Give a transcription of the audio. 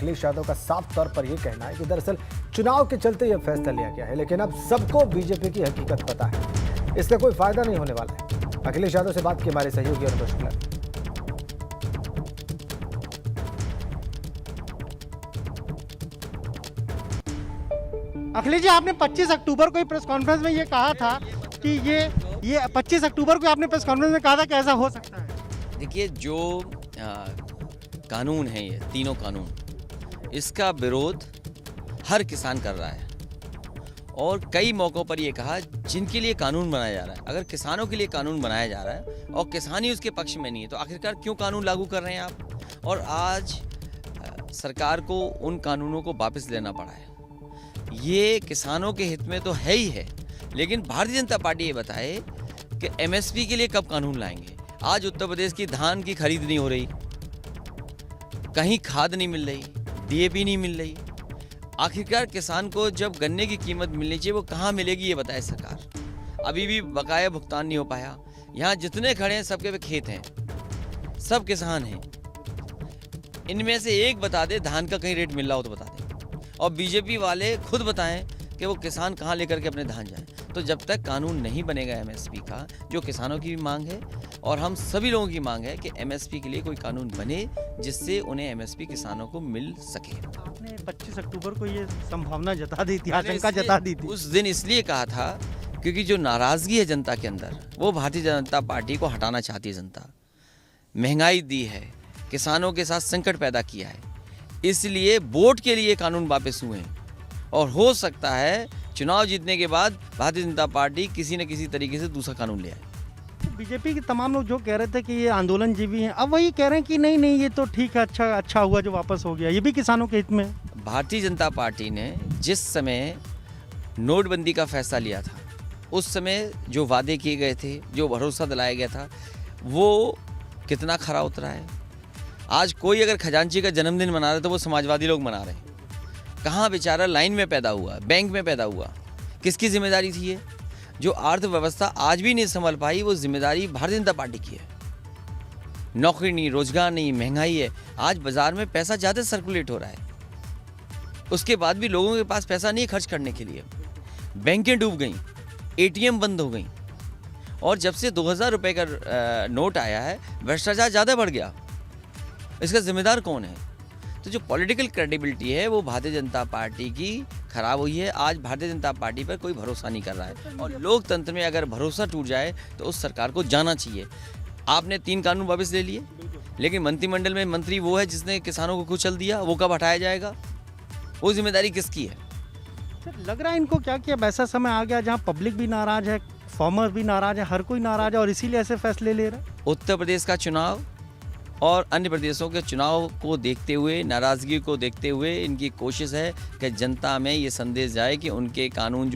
अखिलेश यादव का साफ तौर पर यह कहना है कि दरअसल चुनाव के चलते यह फैसला लिया गया है, लेकिन अब सबको बीजेपी की हकीकत पता है, इसका कोई फायदा नहीं होने वाला है। अखिलेश यादव से बात की हमारे सहयोगी और मुश्किल। अखिलेश जी, आपने 25 अक्टूबर को प्रेस कॉन्फ्रेंस में ये कहा था कि ये 25 अक्टूबर को आपने प्रेस कॉन्फ्रेंस में कहा था कि ऐसा हो सकता है। देखिए, जो कानून है, ये तीनों कानून, इसका विरोध हर किसान कर रहा है और कई मौक़ों पर ये कहा जिनके लिए कानून बनाया जा रहा है, अगर किसानों के लिए कानून बनाया जा रहा है और किसान ही उसके पक्ष में नहीं है तो आखिरकार क्यों कानून लागू कर रहे हैं आप। और आज सरकार को उन कानूनों को वापस लेना पड़ा है। ये किसानों के हित में तो है ही है, लेकिन भारतीय जनता पार्टी ये बताए कि एमएसपी के लिए कब कानून लाएंगे। आज उत्तर प्रदेश की धान की खरीद नहीं हो रही, कहीं खाद नहीं मिल रही, डीएपी नहीं मिल रही। आखिरकार किसान को जब गन्ने की कीमत मिलनी चाहिए वो कहाँ मिलेगी, ये बताए सरकार। अभी भी बकाया भुगतान नहीं हो पाया। यहाँ जितने खड़े हैं सबके पे खेत हैं, सब किसान हैं। इनमें से एक बता दे धान का कहीं रेट मिल रहा हो तो बता दे, और बीजेपी वाले खुद बताएं कि वो किसान कहाँ लेकर के अपने धान जाएं। तो जब तक कानून नहीं बनेगा एमएसपी का, जो किसानों की भी मांग है और हम सभी लोगों की मांग है कि एमएसपी के लिए कोई कानून बने जिससे उन्हें एमएसपी किसानों को मिल सके। आपने 25 अक्टूबर को ये संभावना जता दी थी, आशंका जता दी थी। उस दिन इसलिए कहा था क्योंकि जो नाराजगी है जनता के अंदर, वो भारतीय जनता पार्टी को हटाना चाहती है जनता। महंगाई दी है, किसानों के साथ संकट पैदा किया है, इसलिए वोट के लिए कानून वापस हुए हैं। और हो सकता है चुनाव जीतने के बाद भारतीय जनता पार्टी किसी न किसी तरीके से दूसरा कानून ले आए। बीजेपी के तमाम लोग जो कह रहे थे कि ये आंदोलन जीवी हैं, अब वही कह रहे हैं कि नहीं ये तो ठीक है, अच्छा हुआ जो वापस हो गया, ये भी किसानों के हित में। भारतीय जनता पार्टी ने जिस समय नोटबंदी का फैसला लिया था, उस समय जो वादे किए गए थे, जो भरोसा दिलाया गया था, वो कितना खरा उतरा है। आज कोई अगर खजांची का जन्मदिन मना रहे तो वो समाजवादी लोग मना रहे हैं। कहाँ बेचारा लाइन में पैदा हुआ, बैंक में पैदा हुआ, किसकी जिम्मेदारी थी ये? जो अर्थव्यवस्था आज भी नहीं संभल पाई, वो जिम्मेदारी भारतीय जनता पार्टी की है। नौकरी नहीं, रोजगार नहीं, महंगाई है। आज बाजार में पैसा ज़्यादा सर्कुलेट हो रहा है, उसके बाद भी लोगों के पास पैसा नहीं खर्च करने के लिए। बैंकें डूब गई, एटीएम बंद हो गई, और जब से 2000 रुपये का नोट आया है भ्रष्टाचार ज़्यादा बढ़ गया। इसका जिम्मेदार कौन है? तो जो पॉलिटिकल क्रेडिबिलिटी है वो भारतीय जनता पार्टी की खराब हुई है। आज भारतीय जनता पार्टी पर कोई भरोसा नहीं कर रहा है, और लोकतंत्र में अगर भरोसा टूट जाए तो उस सरकार को जाना चाहिए। आपने 3 कानून वापस ले लिए, लेकिन मंत्रिमंडल में मंत्री वो है जिसने किसानों को कुचल दिया, वो कब हटाया जाएगा? वो जिम्मेदारी किसकी है? सर, लग रहा है इनको क्या कि अब ऐसा समय आ गया जहाँ पब्लिक भी नाराज है, फार्मर भी नाराज है, हर कोई नाराज है, और इसीलिए ऐसे फैसले ले रहा है। उत्तर प्रदेश का चुनाव और अन्य प्रदेशों के चुनाव को देखते हुए, नाराज़गी को देखते हुए इनकी कोशिश है कि जनता में ये संदेश जाए कि उनके कानून